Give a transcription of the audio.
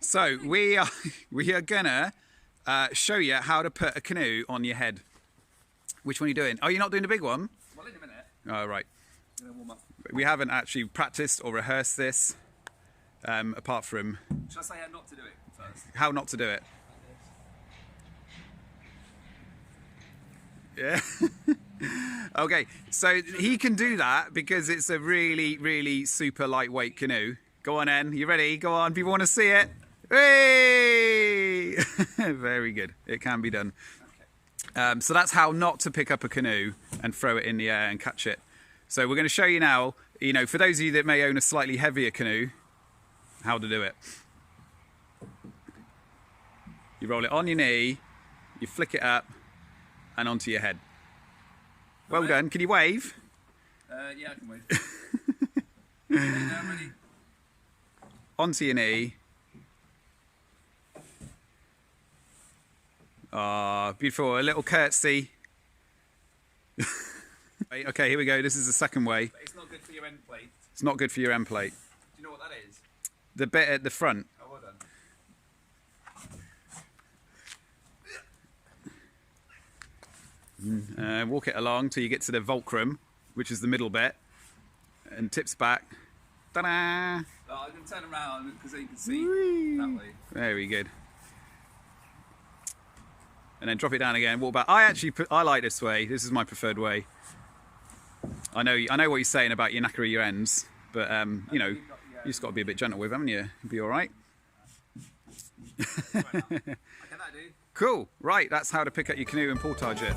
So we are gonna show you how to put a canoe on your head. Which one are you doing? Oh, you're not doing the big one? Well, in a minute. Oh, right. Warm up. We haven't actually practiced or rehearsed this, apart from... Should I say how not to do it first? How not to do it. Yeah. Okay, so he can do that because it's a really, really super lightweight canoe. Go on, En. You ready? Go on. People want to see it. Hey! Very good. It can be done. Okay. So that's how not to pick up a canoe and throw it in the air and catch it. So we're going to show you now, you know, for those of you that may own a slightly heavier canoe, how to do it. You roll it on your knee, you flick it up and onto your head. Well done. Can you wave? Yeah, I can wave. Okay, now I'm ready. Onto your knee. Ah, beautiful. A little curtsy. Okay, here we go. This is the second way. But it's not good for your end plate. It's not good for your end plate. Do you know what that is? The bit at the front. Oh, well done. Walk it along till you get to the fulcrum, which is the middle bit, and tips back. Ta-da! Oh, I'm going to turn around because you can see that way. Very good. And then drop it down again. Walk back. I like this way. This is my preferred way. I know what you're saying about your knackery your ends, but you know, you just got to be a bit gentle with, haven't you? You'll be all right. Right, I can that do. Cool. Right, that's how to pick up your canoe and portage it.